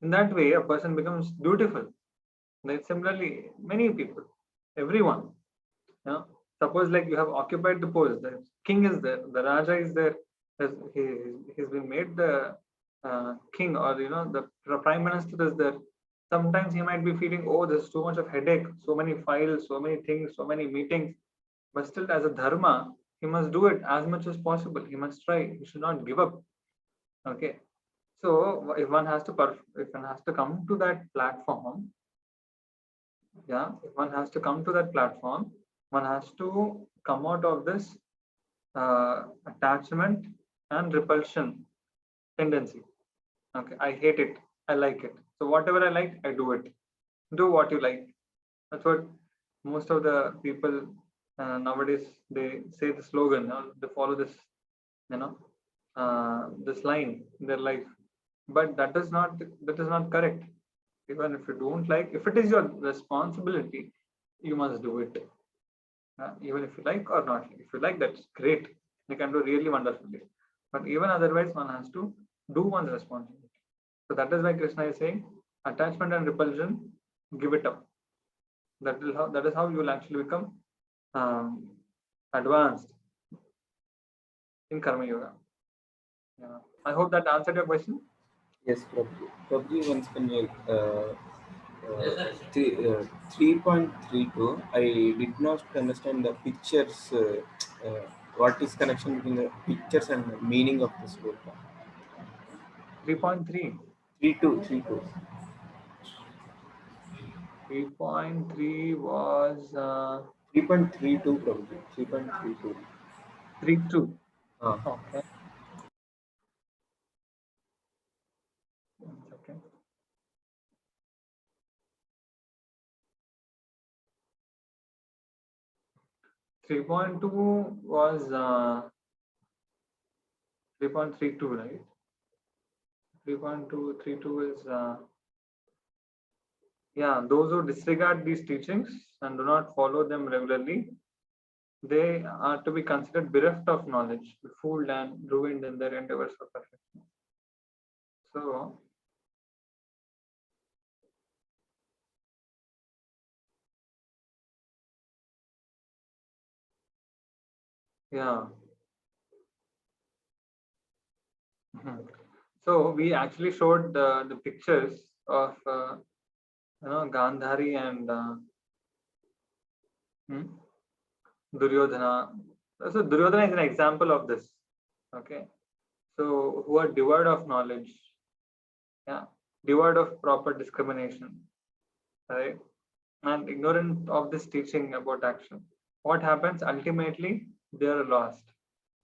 In that way, a person becomes dutiful. Like similarly, many people, everyone, suppose you have occupied the post, the king is there, the Raja is there, he's been made the king, or the prime minister is there. Sometimes he might be feeling, oh, there's too much of headache, so many files, so many things, so many meetings. But still, as a dharma, he must do it as much as possible. He must try. He should not give up. Okay. So if one has to come to that platform, if one has to come to that platform, one has to come out of this attachment and repulsion tendency. Okay, I hate it, I like it. So whatever I like, I do it. Do what you like. That's what most of the people nowadays, they say the slogan, they follow this, this line in their life. But that is not correct. Even if you don't like, if it is your responsibility, you must do it. Even if you like or not. If you like, that's great. You can do really wonderfully. But even otherwise, one has to do one's responsibility. So that is why Krishna is saying, attachment and repulsion, give it up. That is how you will actually become advanced in Karma Yoga. Yeah. I hope that answered your question. yes, Prabhu. Prabhu, once can you 3.32? I did not understand the pictures. What is connection between the pictures and the meaning of this book? 3.3. 3.2. 3.3 was 3.32 probably. 3.32. 3.2. Ah. Okay. 1 second. Three point two was 3.32, right? 3.232 is yeah, those who disregard these teachings and do not follow them regularly, they are to be considered bereft of knowledge, fooled and ruined in their endeavors for perfection. So yeah. Mhm. So we actually showed the pictures of Gandhari and Duryodhana. So Duryodhana is an example of this. Okay. So who are devoid of knowledge, yeah, devoid of proper discrimination, right, and ignorant of this teaching about action. What happens ultimately? They are lost.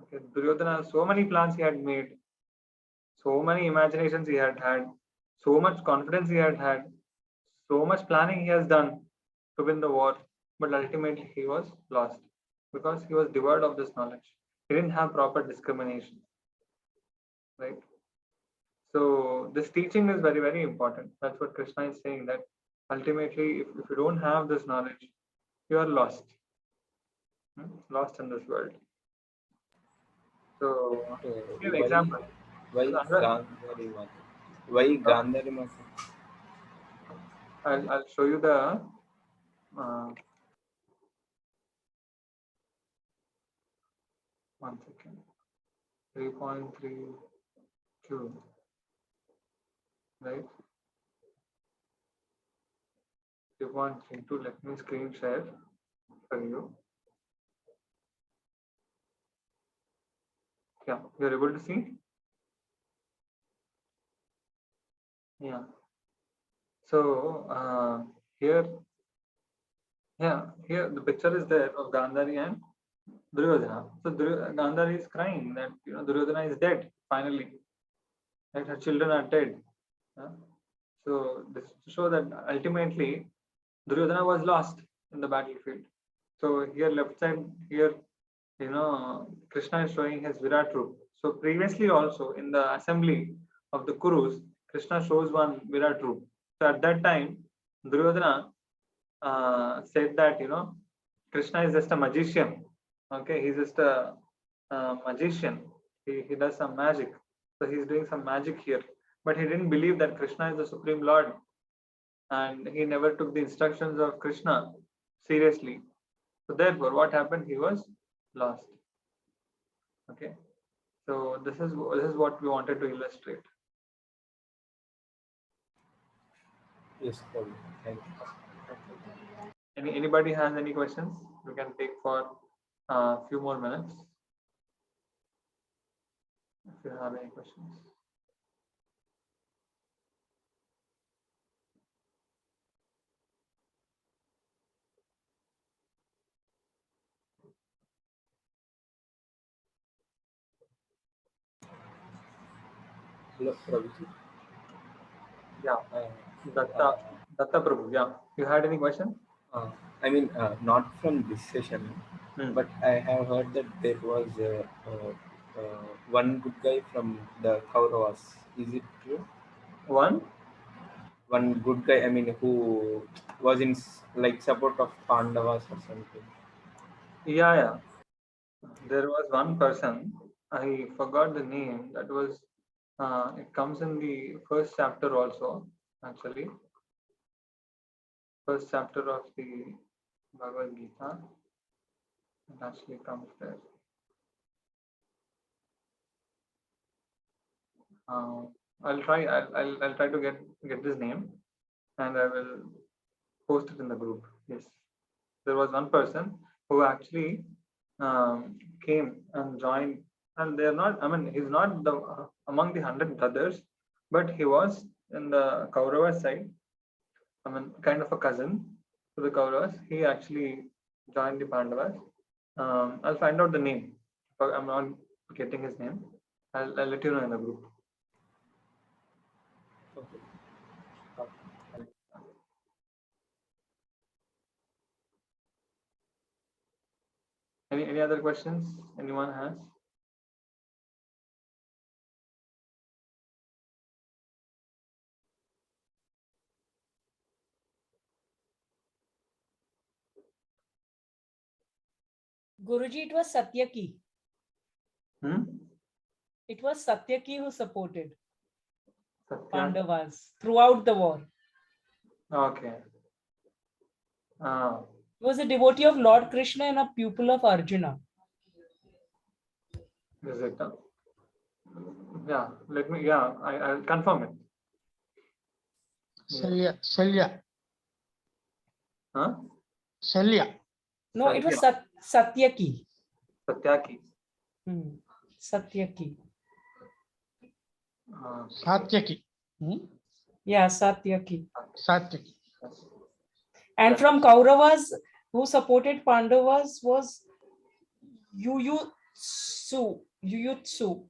Okay. Duryodhana, so many plans he had made, so many imaginations he had had, so much confidence he had had, so much planning he has done to win the war, but ultimately he was lost because he was devoid of this knowledge. He didn't have proper discrimination, right? So this teaching is very, very important. That's what Krishna is saying, that ultimately, if you don't have this knowledge, you are lost. Lost in this world. So, give Why example. why So another- Gandhari Mata? Why Gandhari Mata? I'll show you the one second. 3.32, right? 3.32. Let me screen share for you. Yeah, you're able to see? Yeah. So here, yeah, here the picture is there of Gandhari and Duryodhana. So Gandhari is crying that Duryodhana is dead finally. That her children are dead. So this to show that ultimately Duryodhana was lost in the battlefield. So here left side here, Krishna is showing his Virat Roop. So previously also in the assembly of the Kurus, Krishna shows one Virat Roop. So at that time, Duryodhana said that Krishna is just a magician. Okay, he's just a magician. He does some magic. So he's doing some magic here. But he didn't believe that Krishna is the Supreme Lord. And he never took the instructions of Krishna seriously. So therefore, what happened? He was lost. Okay. So this is what we wanted to illustrate. Yes, probably. Thank you. Anybody has any questions? We can take for a few more minutes. If you have any questions. Hello, Prabhuji. Yeah, Datta Prabhu. Yeah, you had any question? I mean, not from this session, but I have heard that there was one good guy from the Kauravas. Is it true? One? One good guy, I mean, who was in like support of Pandavas or something. Yeah. There was one person. I forgot the name. That was. It comes in the first chapter also. Actually, first chapter of the Bhagavad Gita. It actually comes there. I'll try. I'll try to get this name, and I will post it in the group. Yes, there was one person who actually came and joined, and they're not. I mean, he's not the among the 100 brothers, but he was in the Kaurava side, I mean, kind of a cousin to the Kauravas. He actually joined the Pandavas. I'll find out the name. I'm not getting his name. I'll let you know in the group. Okay. Any other questions anyone has? Guruji, it was Satyaki. Hmm? It was Satyaki who supported Satya? Pandavas throughout the war. Okay. He was a devotee of Lord Krishna and a pupil of Arjuna. Is it? Yeah, I'll confirm it. Shalya. Huh? Shalya. No, it was Satyaki. Satyaki. Satyaki. Satyaki. Yeah, Satyaki. Satyaki. And from Kauravas, who supported Pandavas was Yuyutsu. Yutsu.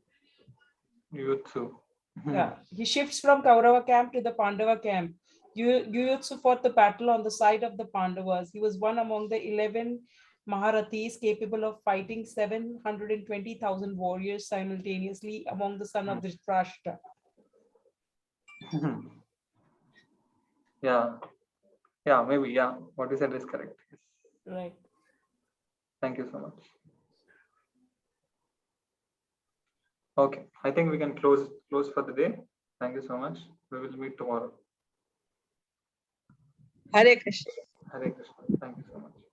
Yeah, he shifts from Kaurava camp to the Pandava camp. Yuyutsu fought the battle on the side of the Pandavas. He was one among the 11 Maharathis capable of fighting 720,000 warriors simultaneously among the son of Dhritarashtra. Yeah, maybe. Yeah, what you said is correct. Yes. Right. Thank you so much. Okay, I think we can close for the day. Thank you so much. We will meet tomorrow. Hare Krishna. Hare Krishna. Thank you so much.